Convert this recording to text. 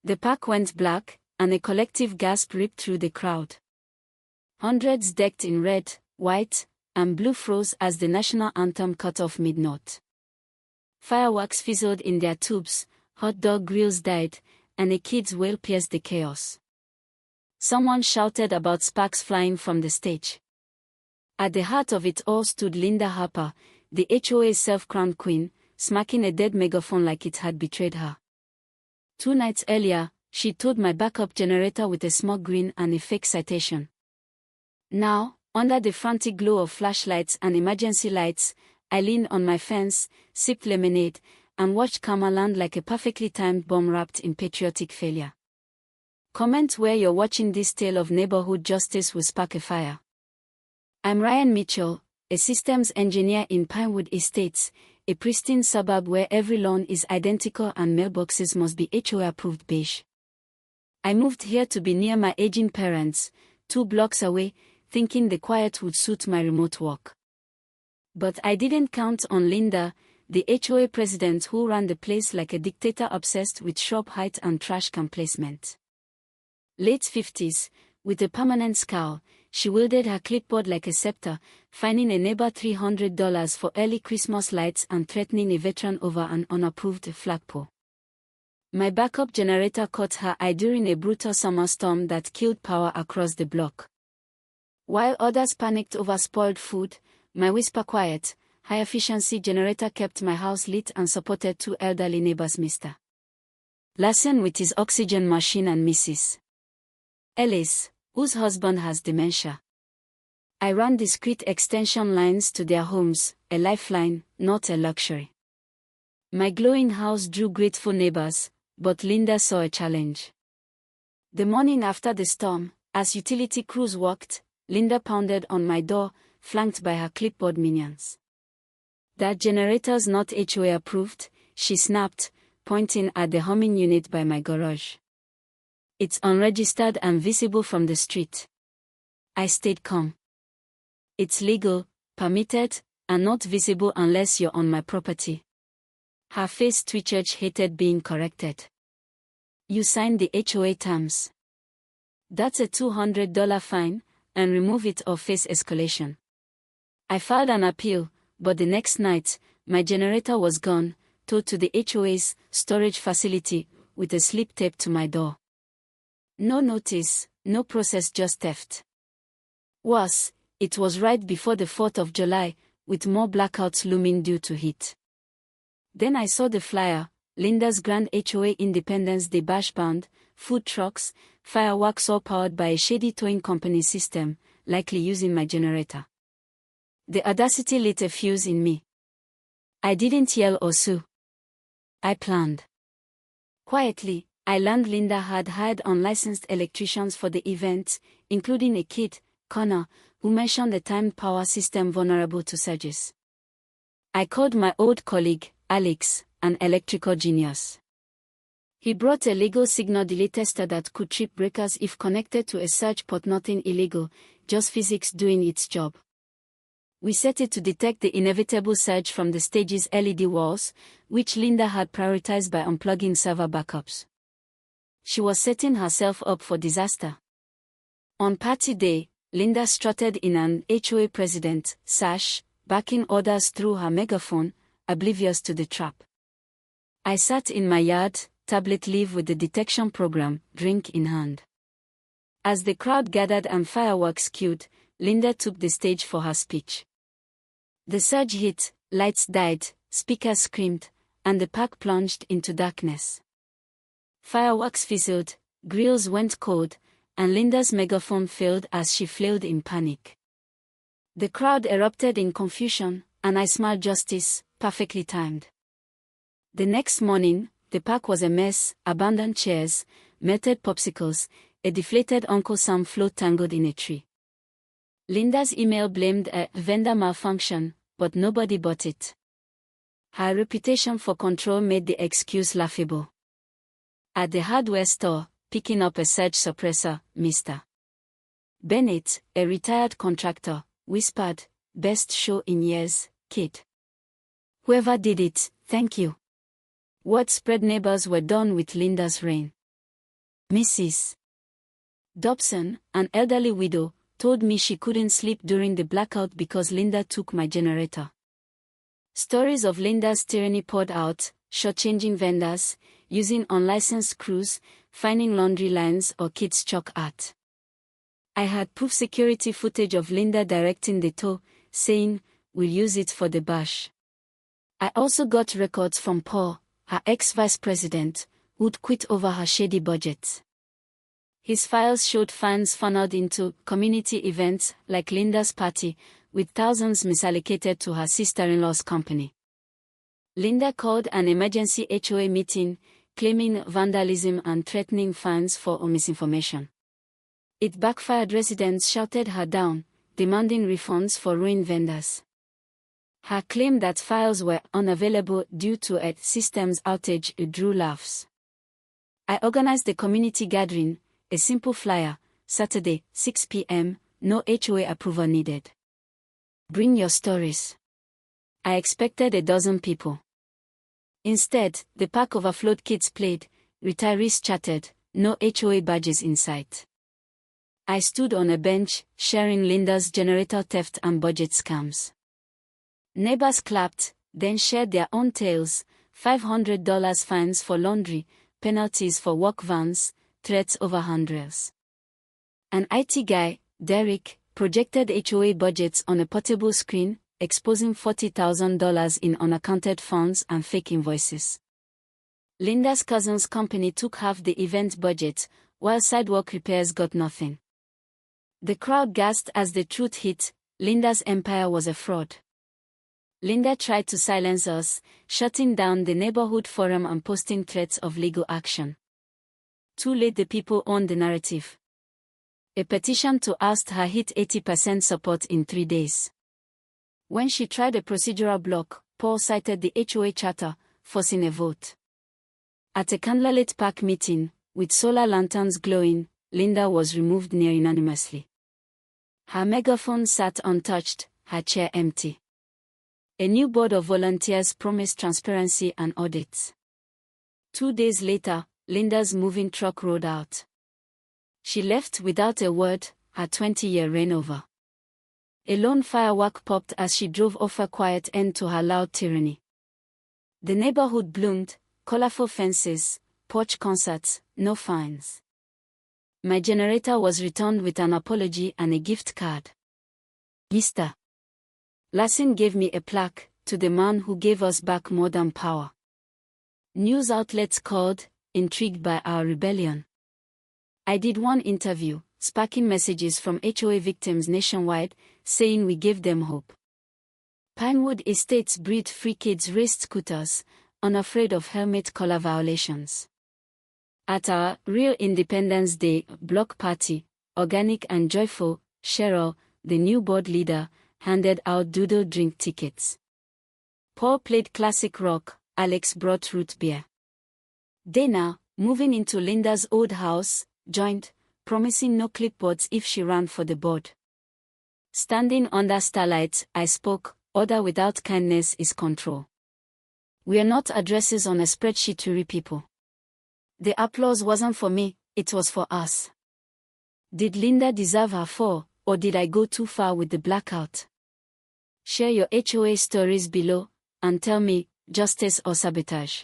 The park went black, and a collective gasp ripped through the crowd. Hundreds decked in red, white, and blue froze as the national anthem cut off mid-note. Fireworks fizzled in their tubes, hot dog grills died, and a kid's wail pierced the chaos. Someone shouted about sparks flying from the stage. At the heart of it all stood Linda Harper, the HOA's self-crowned queen, smacking a dead megaphone like it had betrayed her. 2 nights earlier, she towed my backup generator with a smug grin and a fake citation. Now, under the frantic glow of flashlights and emergency lights, I leaned on my fence, sipped lemonade, and watched karma land like a perfectly timed bomb wrapped in patriotic failure. Comment where you're watching this tale of neighborhood justice will spark a fire. I'm Ryan Mitchell, a systems engineer in Pinewood Estates, a pristine suburb where every lawn is identical and mailboxes must be HOA-approved beige. I moved here to be near my aging parents, 2 blocks away, thinking the quiet would suit my remote work. But I didn't count on Linda, the HOA president who ran the place like a dictator obsessed with shrub height and trash can placement. Late 50s, with a permanent scowl, she wielded her clipboard like a scepter, fining a neighbor $300 for early Christmas lights and threatening a veteran over an unapproved flagpole. My backup generator caught her eye during a brutal summer storm that killed power across the block. While others panicked over spoiled food, my whisper-quiet, high-efficiency generator kept my house lit and supported 2 elderly neighbors, Mr. Larson with his oxygen machine and Mrs. Ellis, whose husband has dementia. I ran discreet extension lines to their homes, a lifeline, not a luxury. My glowing house drew grateful neighbors, but Linda saw a challenge. The morning after the storm, as utility crews walked, Linda pounded on my door, flanked by her clipboard minions. "That generator's not HOA approved," she snapped, pointing at the humming unit by my garage. "It's unregistered and visible from the street." I stayed calm. "It's legal, permitted, and not visible unless you're on my property." Her face twitched, hated being corrected. "You signed the HOA terms. That's a $200 fine, and remove it or face escalation." I filed an appeal, but the next night, my generator was gone, towed to the HOA's storage facility, with a slip taped to my door. No notice, no process, just theft. Worse, it was right before the 4th of July, with more blackouts looming due to heat. Then I saw the flyer, Linda's Grand HOA Independence Day bash band, food trucks, fireworks, all powered by a shady towing company system, likely using my generator. The audacity lit a fuse in me. I didn't yell or sue. I planned. Quietly, I learned Linda had hired unlicensed electricians for the event, including a kid, Connor, who mentioned a timed power system vulnerable to surges. I called my old colleague, Alex, an electrical genius. He brought a legal signal delay tester that could trip breakers if connected to a surge port. Nothing illegal, just physics doing its job. We set it to detect the inevitable surge from the stage's LED walls, which Linda had prioritized by unplugging server backups. She was setting herself up for disaster. On party day, Linda strutted in an HOA president sash, barking orders through her megaphone, oblivious to the trap. I sat in my yard, tablet leave with the detection program, drink in hand. As the crowd gathered and fireworks cued, Linda took the stage for her speech. The surge hit, lights died, speakers screamed, and the park plunged into darkness. Fireworks fizzled, grills went cold, and Linda's megaphone failed as she flailed in panic. The crowd erupted in confusion, and I smiled, justice, perfectly timed. The next morning, the park was a mess, abandoned chairs, melted popsicles, a deflated Uncle Sam float tangled in a tree. Linda's email blamed a vendor malfunction, but nobody bought it. Her reputation for control made the excuse laughable. At the hardware store, picking up a surge suppressor, Mr. Bennett, a retired contractor, whispered, "Best show in years, kid. Whoever did it, thank you." Word spread neighbors were done with Linda's reign. Mrs. Dobson, an elderly widow, told me she couldn't sleep during the blackout because Linda took my generator. Stories of Linda's tyranny poured out, shortchanging vendors, using unlicensed crews, finding laundry lines or kids' chalk art. I had proof security footage of Linda directing the tow, saying, "We'll use it for the bash." I also got records from Paul, her ex-vice president, who'd quit over her shady budget. His files showed funds funneled into community events like Linda's party, with thousands misallocated to her sister-in-law's company. Linda called an emergency HOA meeting, claiming vandalism and threatening fines for misinformation. It backfired. Residents shouted her down, demanding refunds for ruined vendors. Her claim that files were unavailable due to a systems outage drew laughs. I organized the community gathering, a simple flyer, Saturday, 6 p.m., no HOA approval needed. Bring your stories. I expected a dozen people. Instead, the park overflowed. Kids played, retirees chatted, no HOA badges in sight. I stood on a bench, sharing Linda's generator theft and budget scams. Neighbors clapped, then shared their own tales: $500 fines for laundry, penalties for work vans, threats over hundreds. An IT guy, Derek, projected HOA budgets on a portable screen, exposing $40,000 in unaccounted funds and fake invoices. Linda's cousin's company took half the event budget, while sidewalk repairs got nothing. The crowd gasped as the truth hit: Linda's empire was a fraud. Linda tried to silence us, shutting down the neighborhood forum and posting threats of legal action. Too late. The people owned the narrative. A petition to oust her hit 80% support in 3 days. When she tried a procedural block, Paul cited the HOA charter, forcing a vote. At a candlelit park meeting, with solar lanterns glowing, Linda was removed near unanimously. Her megaphone sat untouched, her chair empty. A new board of volunteers promised transparency and audits. 2 days later, Linda's moving truck rolled out. She left without a word, her 20-year reign over. A lone firework popped as she drove off, a quiet end to her loud tyranny. The neighborhood bloomed, colorful fences, porch concerts, no fines. My generator was returned with an apology and a gift card. Mr. Lassin gave me a plaque, "To the man who gave us back more than power." News outlets called, intrigued by our rebellion. I did one interview, sparking messages from HOA victims nationwide, saying we gave them hope. Pinewood Estates breed free kids raced scooters, unafraid of helmet collar violations. At our Real Independence Day block party, organic and joyful, Cheryl, the new board leader, handed out doodle drink tickets. Paul played classic rock, Alex brought root beer. Dana, moving into Linda's old house, joined, promising no clipboards if she ran for the board. Standing under starlight, I spoke: order without kindness is control. We are not addresses on a spreadsheet to read people. The applause wasn't for me, it was for us. Did Linda deserve her fall, or did I go too far with the blackout? Share your HOA stories below, and tell me, justice or sabotage.